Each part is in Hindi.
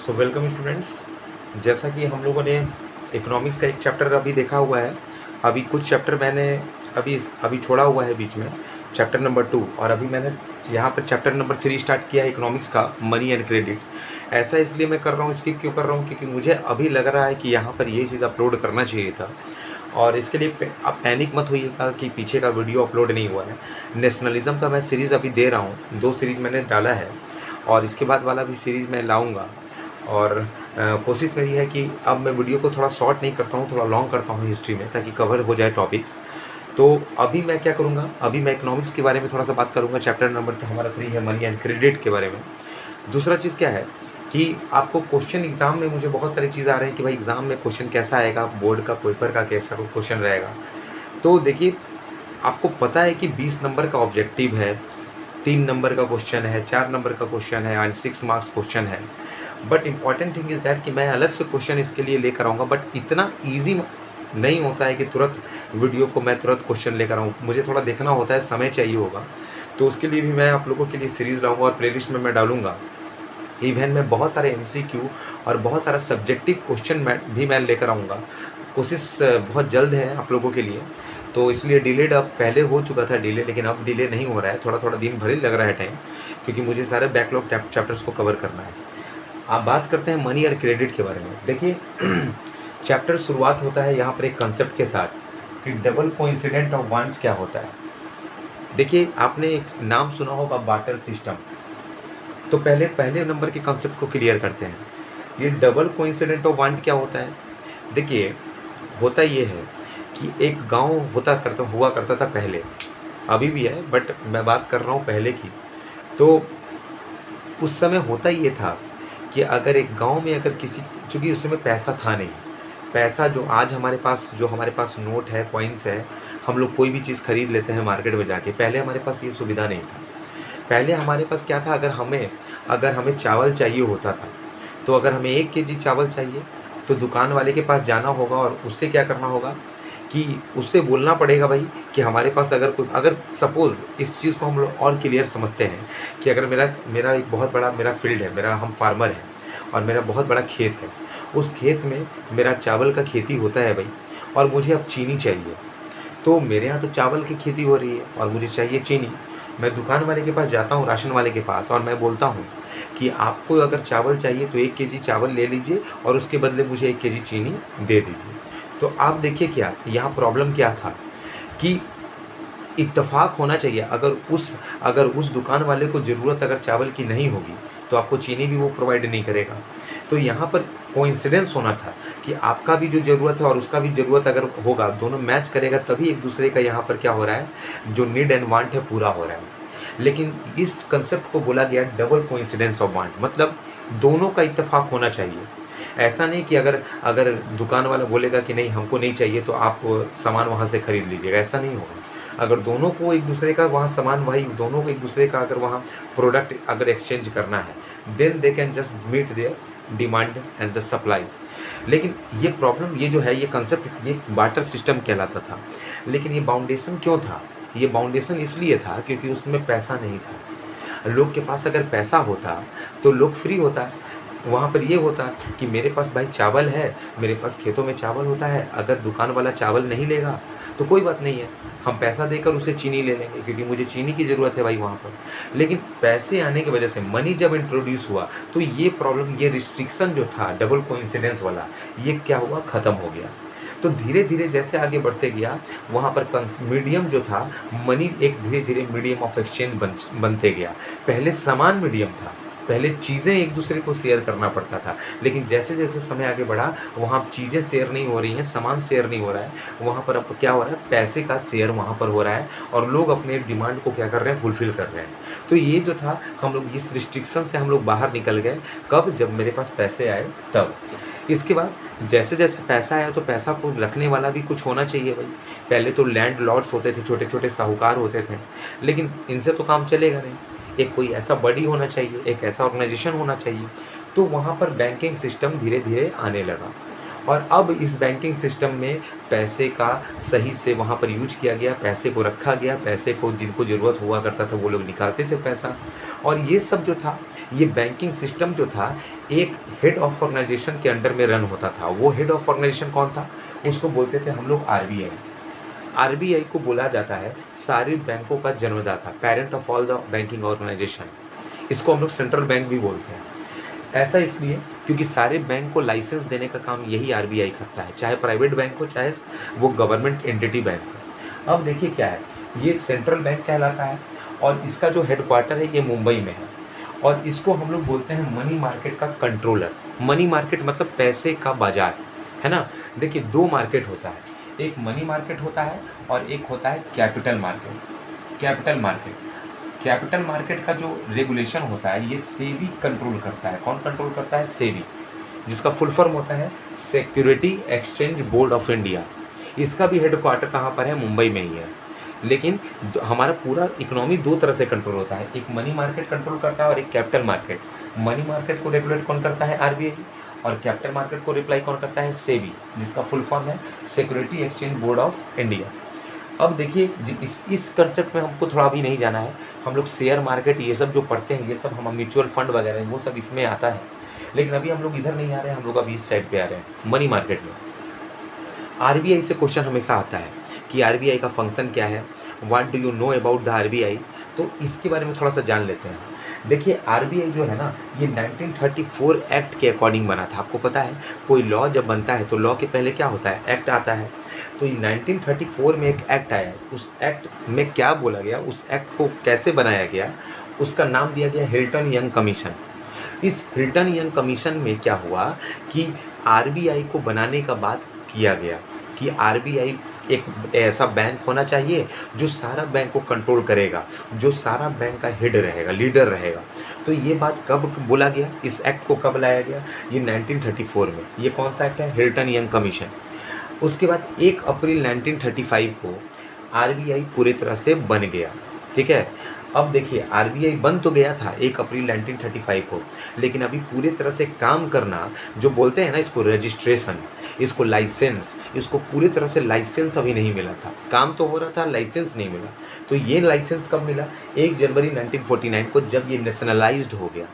So welcome students. जैसा कि हम लोगों ने इकोनॉमिक्स का एक चैप्टर अभी देखा हुआ है। अभी कुछ चैप्टर मैंने अभी अभी छोड़ा हुआ है बीच में, चैप्टर नंबर 2, और अभी मैंने यहाँ पर चैप्टर नंबर 3 स्टार्ट किया है इकोनॉमिक्स का, मनी एंड क्रेडिट। ऐसा इसलिए मैं कर रहा हूँ, स्किप क्यों कर रहा हूँ, क्योंकि मुझे अभी लग रहा है कि यहाँ पर ये चीज़ अपलोड करना चाहिए था। और इसके लिए आप पैनिक मत होइएगा कि पीछे का वीडियो अपलोड नहीं हुआ है। नेशनलिज्म का मैं सीरीज़ अभी दे रहा हूँ, 2 सीरीज़ मैंने डाला है और इसके बाद वाला भी सीरीज़ मैं लाऊंगा। और कोशिश मेरी है कि अब मैं वीडियो को थोड़ा शॉर्ट नहीं करता हूँ, थोड़ा लॉन्ग करता हूँ हिस्ट्री में, ताकि कवर हो जाए टॉपिक्स। तो अभी मैं क्या करूँगा, अभी मैं इकोनॉमिक्स के बारे में थोड़ा सा बात करूँगा। चैप्टर नंबर तो हमारा 3 है, मनी एंड क्रेडिट के बारे में। दूसरा चीज़ क्या है कि आपको क्वेश्चन एग्ज़ाम में मुझे बहुत सारी चीज़ आ रही हैं कि भाई एग्ज़ाम में क्वेश्चन कैसा आएगा, बोर्ड का पेपर का कैसा क्वेश्चन रहेगा। तो देखिए, आपको पता है कि 20 नंबर का ऑब्जेक्टिव है, 3 नंबर का क्वेश्चन है, 4 नंबर का क्वेश्चन है एंड 6 मार्क्स क्वेश्चन है। But important thing is that कि मैं अलग से क्वेश्चन इसके लिए लेकर आऊँगा, बट इतना ईजी नहीं होता है कि तुरंत वीडियो को मैं तुरंत क्वेश्चन लेकर आऊँ। मुझे थोड़ा देखना होता है, समय चाहिए होगा। तो उसके लिए भी मैं आप लोगों के लिए सीरीज़ लाऊँगा और प्लेलिस्ट में मैं डालूँगा। इवन में बहुत सारे एमसीक्यू और बहुत सारा सब्जेक्टिव क्वेश्चन मैं लेकर आऊँगा। कोशिश बहुत जल्द है आप लोगों के लिए। तो इसलिए डिलेड अब पहले हो चुका था डिले, लेकिन अब डिले नहीं हो रहा है। थोड़ा थोड़ा दिन भर ही लग रहा है टाइम, क्योंकि मुझे सारे बैकलॉग चैप्टर्स को कवर करना है। आप बात करते हैं मनी और क्रेडिट के बारे में। देखिए चैप्टर शुरुआत होता है यहाँ पर एक कंसेप्ट के साथ कि डबल कोइंसिडेंट ऑफ वांट्स क्या होता है। देखिए, आपने एक नाम सुना होगा, बार्टर सिस्टम। तो पहले पहले नंबर के कंसेप्ट को क्लियर करते हैं। ये डबल कोइंसिडेंट ऑफ वांट क्या होता है? देखिए, होता ये है कि एक गांव हुआ करता था पहले, अभी भी है बट मैं बात कर रहा हूँ पहले की। तो उस समय होता ये था कि अगर एक गांव में अगर किसी, चूँकि उस समय पैसा था नहीं, पैसा जो आज हमारे पास नोट है, कॉइन्स है, हम लोग कोई भी चीज़ खरीद लेते हैं मार्केट में जाके। पहले हमारे पास ये सुविधा नहीं था। पहले हमारे पास क्या था, अगर हमें चावल चाहिए होता था, तो अगर हमें 1 केजी चावल चाहिए तो दुकान वाले के पास जाना होगा और उससे क्या करना होगा कि उससे बोलना पड़ेगा भाई कि हमारे पास अगर सपोज़ इस चीज़ को हम लोग और क्लियर समझते हैं कि अगर मेरा मेरा एक बहुत बड़ा मेरा फील्ड है, हम फार्मर हैं और मेरा बहुत बड़ा खेत है। उस खेत में मेरा चावल का खेती होता है भाई, और मुझे अब चीनी चाहिए। तो मेरे यहाँ तो चावल की खेती हो रही है और मुझे चाहिए चीनी। मैं दुकान वाले के पास जाता हूँ, राशन वाले के पास, और मैं बोलता हूँ कि आपको अगर चावल चाहिए तो 1 केजी चावल ले लीजिए और उसके बदले मुझे 1 केजी चीनी दे दीजिए। तो आप देखिए क्या यहाँ प्रॉब्लम क्या था कि इत्तेफाक होना चाहिए। अगर उस दुकान वाले को ज़रूरत अगर चावल की नहीं होगी तो आपको चीनी भी वो प्रोवाइड नहीं करेगा। तो यहाँ पर कोइंसिडेंस होना था कि आपका भी जो ज़रूरत है और उसका भी ज़रूरत अगर होगा, दोनों मैच करेगा, तभी एक दूसरे का यहाँ पर क्या हो रहा है, जो नीड एंड वांट है पूरा हो रहा है। लेकिन इस कंसेप्ट को बोला गया डबल कोइंसिडेंस ऑफ वांट, मतलब दोनों का इत्तेफाक होना चाहिए। ऐसा नहीं कि अगर अगर दुकान वाला बोलेगा कि नहीं हमको नहीं चाहिए तो आप सामान वहाँ से खरीद लीजिएगा, ऐसा नहीं होगा। अगर दोनों को एक दूसरे का वहाँ सामान, वही दोनों को एक दूसरे का अगर वहाँ प्रोडक्ट अगर एक्सचेंज करना है, then they can just meet their demand and the supply. लेकिन ये प्रॉब्लम, ये जो है, ये कंसेप्ट, ये बार्टर सिस्टम कहलाता था। लेकिन ये बाउंडेशन क्यों था? ये बाउंडेशन इसलिए था क्योंकि उसमें पैसा नहीं था। लोग के पास अगर पैसा होता तो लोग फ्री होता। वहाँ पर ये होता कि मेरे पास भाई चावल है, मेरे पास खेतों में चावल होता है, अगर दुकान वाला चावल नहीं लेगा तो कोई बात नहीं है, हम पैसा देकर उसे चीनी ले लेंगे क्योंकि मुझे चीनी की ज़रूरत है भाई वहाँ पर। लेकिन पैसे आने की वजह से, मनी जब इंट्रोड्यूस हुआ, तो ये प्रॉब्लम, ये रिस्ट्रिक्शन जो था डबल कोइंसिडेंस वाला, ये क्या हुआ, ख़त्म हो गया। तो धीरे धीरे जैसे आगे बढ़ते गया, वहाँ पर मीडियम जो था, मनी एक धीरे धीरे मीडियम ऑफ एक्सचेंज बनते गया। पहले सामान मीडियम था, पहले चीज़ें एक दूसरे को शेयर करना पड़ता था। लेकिन जैसे जैसे समय आगे बढ़ा, वहाँ चीज़ें शेयर नहीं हो रही हैं, सामान शेयर नहीं हो रहा है, वहाँ पर अब क्या हो रहा है, पैसे का शेयर वहाँ पर हो रहा है और लोग अपने डिमांड को क्या कर रहे हैं, फुलफ़िल कर रहे हैं। तो ये जो था, हम लोग इस रिस्ट्रिक्शन से हम लोग बाहर निकल गए। कब? जब मेरे पास पैसे आए तब। इसके बाद जैसे जैसे पैसा आया तो पैसा को रखने वाला भी कुछ होना चाहिए भाई। पहले तो लैंड लॉर्ड्स होते थे, छोटे छोटे साहूकार होते थे, लेकिन इनसे तो काम चलेगा नहीं। एक कोई ऐसा बॉडी होना चाहिए, एक ऐसा ऑर्गेनाइजेशन होना चाहिए। तो वहाँ पर बैंकिंग सिस्टम धीरे धीरे आने लगा और अब इस बैंकिंग सिस्टम में पैसे का सही से वहाँ पर यूज किया गया, पैसे को रखा गया, पैसे को जिनको ज़रूरत हुआ करता था वो लोग निकालते थे पैसा। और ये सब जो था, ये बैंकिंग सिस्टम जो था, एक हेड ऑफ ऑर्गेनाइजेशन के अंडर में रन होता था। वो हेड ऑफ ऑर्गेनाइजेशन कौन था? उसको बोलते थे हम लोग आरबीआई। आरबीआई को बोला जाता है सारे बैंकों का जन्मदाता, parent of all the banking organisation. इसको हम लोग सेंट्रल बैंक भी बोलते हैं। ऐसा इसलिए क्योंकि सारे बैंक को लाइसेंस देने का काम यही आरबीआई करता है, चाहे प्राइवेट बैंक हो, चाहे वो गवर्नमेंट एंटिटी बैंक हो। अब देखिए क्या है, ये सेंट्रल बैंक कहलाता है और इसका जो हेडक्वार्टर है ये मुंबई में है। और इसको हम लोग बोलते हैं मनी मार्केट का कंट्रोलर। मनी मार्केट मतलब पैसे का बाजार, है ना। देखिए दो मार्केट होता है, एक मनी मार्केट होता है और एक होता है कैपिटल मार्केट। कैपिटल मार्केट का जो रेगुलेशन होता है ये सेबी कंट्रोल करता है। कौन कंट्रोल करता है? सेबी, जिसका फुल फॉर्म होता है security exchange board of India. इसका भी हेडक्वार्टर कहाँ पर है? मुंबई में ही है। लेकिन हमारा पूरा इकोनॉमी दो तरह से कंट्रोल होता है, एक मनी मार्केट कंट्रोल करता है और एक कैपिटल मार्केट। मनी मार्केट को रेगुलेट कौन करता है? आरबीआई। और कैपिटल मार्केट को रिप्लाई कौन करता है? सेबी, जिसका फुल फॉर्म है security exchange board of India. अब देखिए इस कंसेप्ट में हमको थोड़ा भी नहीं जाना है। हम लोग शेयर मार्केट ये सब जो पढ़ते हैं, ये सब हम म्यूचुअल फंड वगैरह वो सब इसमें आता है। लेकिन अभी हम लोग इधर नहीं आ रहे हैं, हम लोग अभी इस साइड पे आ रहे हैं, मनी मार्केट में। आरबीआई से क्वेश्चन हमेशा आता है कि आरबीआई का फंक्शन क्या है, what do you know about the RBI. तो इसके बारे में थोड़ा सा जान लेते हैं। देखिए आरबीआई जो है ना, ये 1934 एक्ट के अकॉर्डिंग बना था। आपको पता है कोई लॉ जब बनता है तो लॉ के पहले क्या होता है? एक्ट आता है। तो 1934 में एक एक्ट आया, उस एक्ट में क्या बोला गया, उस एक्ट को कैसे बनाया गया, उसका नाम दिया गया हिल्टन यंग कमीशन। इस हिल्टन यंग कमीशन में क्या हुआ कि आरबीआई को बनाने का बात किया गया कि आरबीआई एक ऐसा बैंक होना चाहिए जो सारा बैंक को कंट्रोल करेगा, जो सारा बैंक का हेड रहेगा, लीडर रहेगा। तो ये बात कब बोला गया, इस एक्ट को कब लाया गया? ये 1934 में। ये कौन सा एक्ट है? Hilton young commission. उसके बाद 1 अप्रैल 1935 को आरबीआई पूरी तरह से बन गया। ठीक है। अब देखिए आरबीआई बन तो गया था 1 अप्रैल 1935 को, लेकिन अभी पूरी तरह से काम करना, जो बोलते हैं ना इसको रजिस्ट्रेशन, इसको लाइसेंस, इसको पूरी तरह से लाइसेंस अभी नहीं मिला था। काम तो हो रहा था, लाइसेंस नहीं मिला। तो ये लाइसेंस कब मिला? 1 जनवरी 1949 को, जब ये नेशनलाइज्ड हो गया।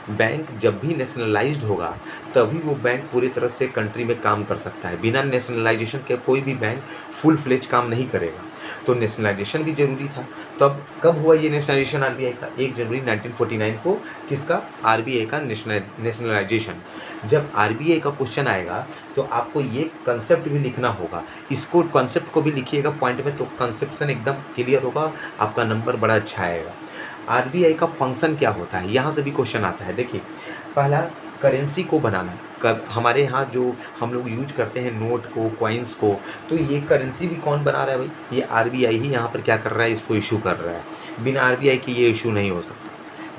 बैंक जब भी नेशनलाइज्ड होगा तभी वो बैंक पूरी तरह से कंट्री में काम कर सकता है। बिना नेशनलाइजेशन के कोई भी बैंक फुल फ्लेज काम नहीं करेगा। तो नेशनलाइजेशन भी जरूरी था। तब कब हुआ ये नेशनलाइजेशन आरबीआई का? 1 जनवरी 1949 को। किसका? आरबीआई का नेशनलाइजेशन। जब आरबीआई का क्वेश्चन आएगा तो आपको ये कंसेप्ट भी लिखना होगा। इसको कंसेप्ट को भी लिखिएगा पॉइंट में, तो कंसेप्शन एकदम क्लियर होगा, आपका नंबर बड़ा अच्छा आएगा। आरबीआई का फंक्शन क्या होता है, यहाँ से भी क्वेश्चन आता है। देखिए पहला, करेंसी को बनाना। कब हमारे यहाँ जो हम लोग यूज करते हैं नोट को, कॉइन्स को, तो ये करेंसी भी कौन बना रहा है भाई? ये आरबीआई ही यहाँ पर क्या कर रहा है, इसको इशू कर रहा है। बिना आरबीआई के ये इशू नहीं हो सकता।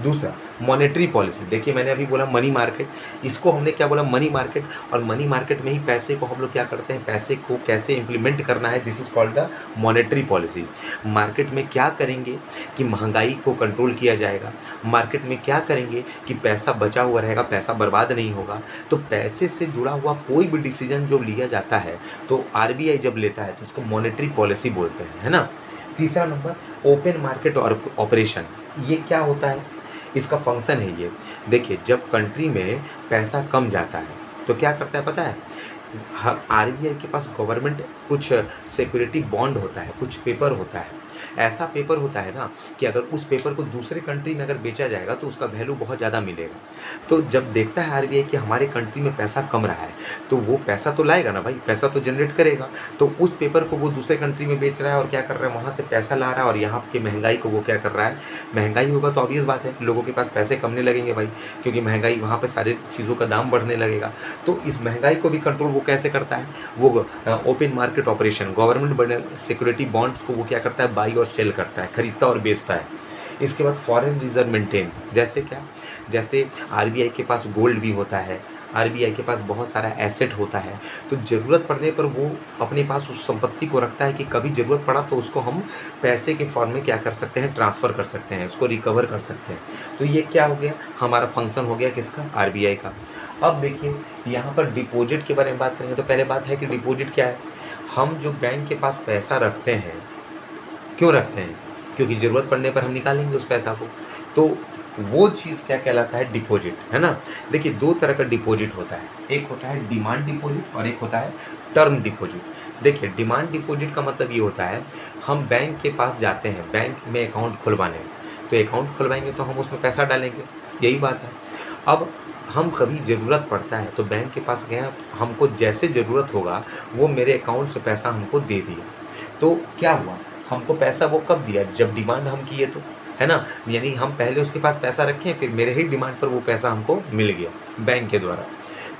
दूसरा, मॉनेटरी पॉलिसी। देखिए मैंने अभी बोला मनी मार्केट, इसको हमने क्या बोला? Money market. और मनी मार्केट में ही पैसे को हम लोग क्या करते हैं, पैसे को कैसे इम्प्लीमेंट करना है, this is called the monetary policy. Market में क्या करेंगे कि महंगाई को कंट्रोल किया जाएगा, मार्केट में क्या करेंगे कि पैसा बचा हुआ रहेगा, पैसा बर्बाद नहीं होगा। तो पैसे से जुड़ा हुआ कोई भी डिसीजन जो लिया जाता है तो आरबीआई जब लेता है तो उसको मॉनेटरी पॉलिसी बोलते हैं, है ना। तीसरा नंबर, ओपन मार्केट और ऑपरेशन। ये क्या होता है, इसका फंक्शन है ये। देखिए जब कंट्री में पैसा कम जाता है तो क्या करता है पता है? आरबीआई के पास गवर्नमेंट कुछ सिक्योरिटी बॉन्ड होता है, कुछ पेपर होता है। ऐसा पेपर होता है ना कि अगर उस पेपर को दूसरे कंट्री में अगर बेचा जाएगा तो उसका वैल्यू बहुत ज़्यादा मिलेगा। तो जब देखता है आरबीआई कि हमारे कंट्री में पैसा कम रहा है तो वो पैसा तो लाएगा ना भाई, पैसा तो जनरेट करेगा। तो उस पेपर को वो दूसरे कंट्री में बेच रहा है और क्या कर रहा है, वहाँ से पैसा ला रहा है और यहाँ की महंगाई को वो क्या कर रहा है, महंगाई होगा तो ऑब्वियस बात है लोगों के पास पैसे कमने लगेंगे भाई, क्योंकि महंगाई वहाँ पर सारी चीज़ों का दाम बढ़ने लगेगा। तो इस महंगाई को भी कंट्रोल वो कैसे करता है? वो ओपन मार्केट ऑपरेशन, गवर्नमेंट बने सिक्योरिटी बॉन्ड्स को वो क्या करता है, बाई और सेल करता है, खरीदता और बेचता है। इसके बाद फॉरेन रिजर्व मेंटेन, जैसे क्या, जैसे आरबीआई के पास गोल्ड भी होता है, आरबीआई के पास बहुत सारा एसेट होता है। तो ज़रूरत पड़ने पर वो अपने पास उस संपत्ति को रखता है कि कभी ज़रूरत पड़ा तो उसको हम पैसे के फॉर्म में क्या कर सकते हैं, ट्रांसफ़र कर सकते हैं, उसको रिकवर कर सकते हैं। तो ये क्या हो गया, हमारा फंक्शन हो गया किसका, आरबीआई का। अब देखिए यहाँ पर डिपॉजिट के बारे में बात करेंगे तो पहले बात है कि डिपॉजिट क्या है। हम जो बैंक के पास पैसा रखते हैं, क्यों रखते हैं? क्योंकि ज़रूरत पड़ने पर हम निकालेंगे उस पैसा को। तो वो चीज़ क्या कहलाता है? डिपॉजिट, है ना। देखिए दो तरह का डिपॉजिट होता है, एक होता है डिमांड डिपॉजिट और एक होता है टर्म डिपॉजिट। देखिए डिमांड डिपॉजिट का मतलब ये होता है, हम बैंक के पास जाते हैं बैंक में अकाउंट खुलवाने, तो अकाउंट खुलवाएंगे तो हम उसमें पैसा डालेंगे, यही बात है। अब हम कभी ज़रूरत पड़ता है तो बैंक के पास गए, हमको जैसे ज़रूरत होगा वो मेरे अकाउंट से पैसा हमको दे दिया। तो क्या हुआ, हमको पैसा वो कब दिया? जब डिमांड हम किए तो, है ना। यानी हम पहले उसके पास पैसा रखें, फिर मेरे ही डिमांड पर वो पैसा हमको मिल गया बैंक के द्वारा।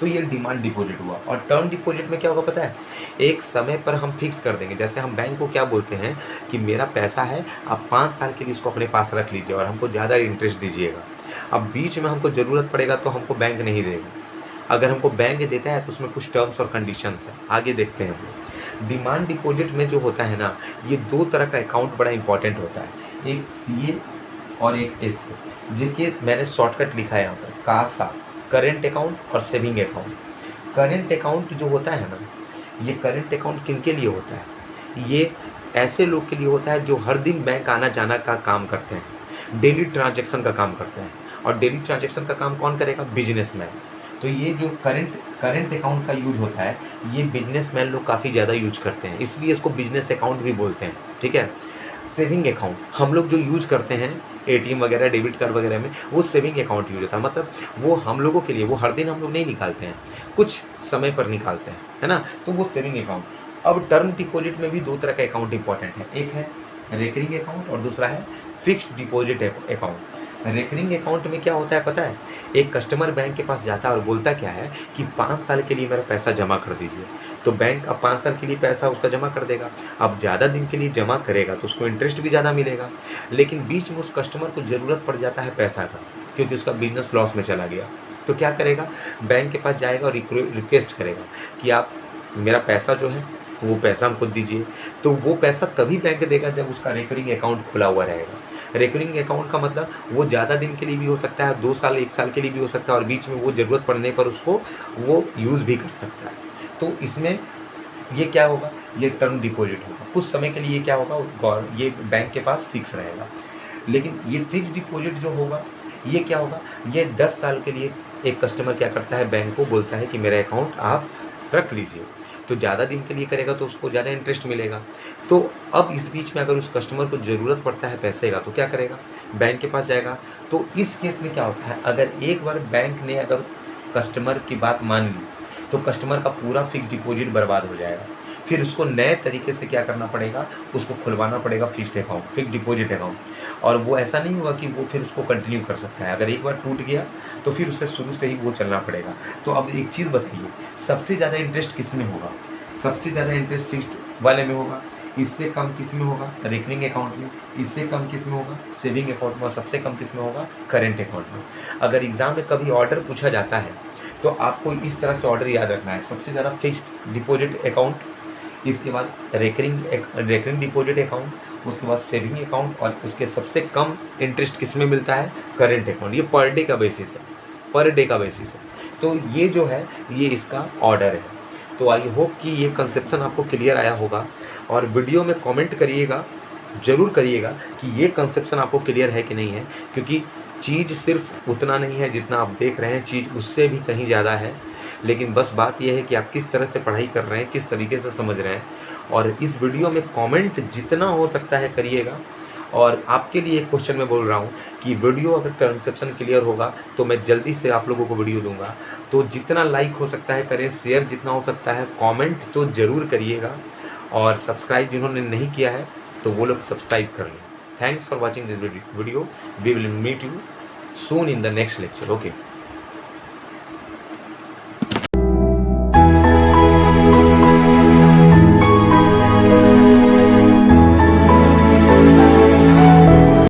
तो ये डिमांड डिपॉजिट हुआ। और टर्म डिपॉजिट में क्या होगा पता है? एक समय पर हम फिक्स कर देंगे, जैसे हम बैंक को क्या बोलते हैं कि मेरा पैसा है, आप 5 साल के लिए इसको अपने पास रख लीजिए और हमको ज़्यादा इंटरेस्ट दीजिएगा। अब बीच में हमको ज़रूरत पड़ेगा तो हमको बैंक नहीं देगा। अगर हमको बैंक देता है तो उसमें कुछ टर्म्स और कंडीशंस हैं, आगे देखते हैं हम। डिमांड डिपॉजिट में जो होता है ना, ये दो तरह का अकाउंट बड़ा इंपॉर्टेंट होता है, एक सीए और एक एसए। देखिए मैंने शॉर्टकट लिखा है यहाँ पर, कासा, करेंट अकाउंट और सेविंग अकाउंट। करेंट अकाउंट जो होता है ना, ये करेंट अकाउंट किन के लिए होता है? ये ऐसे लोग के लिए होता है जो हर दिन बैंक आना जाना का काम करते हैं, डेली ट्रांजैक्शन का काम करते हैं। और डेली ट्रांजैक्शन का काम कौन करेगा? बिजनेसमैन। तो ये जो करेंट अकाउंट का यूज होता है, ये बिजनेसमैन लोग काफ़ी ज़्यादा यूज करते हैं, इसलिए इसको बिजनेस अकाउंट भी बोलते हैं, ठीक है। सेविंग अकाउंट हम लोग जो यूज करते हैं एटीएम वगैरह, डेबिट कार्ड वगैरह में, वो सेविंग अकाउंट यूज होता है। मतलब वो हम लोगों के लिए, वो हर दिन हम लोग नहीं निकालते हैं, कुछ समय पर निकालते हैं, है ना। तो वो सेविंग अकाउंट। अब टर्म डिपॉजिट में भी दो तरह का अकाउंट इंपॉर्टेंट है, एक है रेकरिंग अकाउंट और दूसरा है fixed deposit account. Recurring account में क्या होता है पता है? एक कस्टमर बैंक के पास जाता है और बोलता क्या है कि 5 साल के लिए मेरा पैसा जमा कर दीजिए। तो बैंक अब 5 साल के लिए पैसा उसका जमा कर देगा। अब ज़्यादा दिन के लिए जमा करेगा तो उसको इंटरेस्ट भी ज़्यादा मिलेगा। लेकिन बीच में उस कस्टमर को ज़रूरत पड़ जाता है पैसा का, क्योंकि उसका बिजनेस लॉस में चला गया। तो क्या करेगा? बैंक के पास जाएगा और रिक्वेस्ट करेगा कि आप मेरा पैसा जो है वो पैसा हमको दीजिए। तो वो पैसा तभी बैंक देगा जब उसका रेकरिंग अकाउंट खुला हुआ रहेगा। रेकरिंग अकाउंट का मतलब वो ज़्यादा दिन के लिए भी हो सकता है, 2 साल 1 साल के लिए भी हो सकता है, और बीच में वो ज़रूरत पड़ने पर उसको वो यूज़ भी कर सकता है। तो इसमें ये क्या होगा? ये टर्म डिपॉजिट होगा, कुछ समय के लिए ये क्या होगा, ये बैंक के पास फिक्स रहेगा। लेकिन ये फिक्स डिपॉजिट जो होगा, ये क्या होगा? ये 10 साल के लिए एक कस्टमर क्या करता है, बैंक को बोलता है कि मेरा अकाउंट आप रख लीजिए। तो ज़्यादा दिन के लिए करेगा तो उसको ज़्यादा इंटरेस्ट मिलेगा। तो अब इस बीच में अगर उस कस्टमर को ज़रूरत पड़ता है पैसे का तो क्या करेगा? बैंक के पास जाएगा। तो इस केस में क्या होता है, अगर एक बार बैंक ने अगर कस्टमर की बात मान ली तो कस्टमर का पूरा फिक्स डिपॉजिट बर्बाद हो जाएगा। फिर उसको नए तरीके से क्या करना पड़ेगा, उसको खुलवाना पड़ेगा fixed account, fixed deposit account. और वो ऐसा नहीं हुआ कि वो फिर उसको कंटिन्यू कर सकता है। अगर एक बार टूट गया तो फिर उसे शुरू से ही वो चलना पड़ेगा। तो अब एक चीज़ बताइए, सबसे ज़्यादा इंटरेस्ट किस में होगा? सबसे ज़्यादा इंटरेस्ट फिक्स्ड वाले में होगा। इससे कम किस में होगा? रेकरिंग अकाउंट में। इससे कम किस में होगा? सेविंग अकाउंट में। और सबसे कम किस में होगा? करेंट अकाउंट में। अगर एग्ज़ाम में कभी ऑर्डर पूछा जाता है तो आपको इस तरह से ऑर्डर याद रखना है, सबसे ज़्यादा फिक्स्ड डिपॉजिट अकाउंट, इसके बाद रेकरिंग डिपॉजिट अकाउंट, उसके बाद सेविंग अकाउंट, और उसके सबसे कम इंटरेस्ट किस में मिलता है? Current account. ये पर डे का बेसिस है, पर डे का बेसिस है। तो ये जो है ये इसका ऑर्डर है। तो आई होप कि ये कंसेप्शन आपको क्लियर आया होगा। और वीडियो में कमेंट करिएगा, ज़रूर करिएगा कि ये कंसेप्शन आपको क्लियर है कि नहीं है, क्योंकि चीज़ सिर्फ उतना नहीं है जितना आप देख रहे हैं, चीज़ उससे भी कहीं ज़्यादा है। लेकिन बस बात यह है कि आप किस तरह से पढ़ाई कर रहे हैं, किस तरीके से समझ रहे हैं। और इस वीडियो में कमेंट जितना हो सकता है करिएगा। और आपके लिए एक क्वेश्चन मैं बोल रहा हूँ कि वीडियो अगर कंसेप्शन क्लियर होगा तो मैं जल्दी से आप लोगों को वीडियो दूंगा। तो जितना लाइक हो सकता है करें, शेयर जितना हो सकता है, कमेंट तो ज़रूर करिएगा। और सब्सक्राइब जिन्होंने नहीं किया है तो वो लोग सब्सक्राइब कर लें। Thanks for watching this video. We will meet you soon in the next lecture. Okay.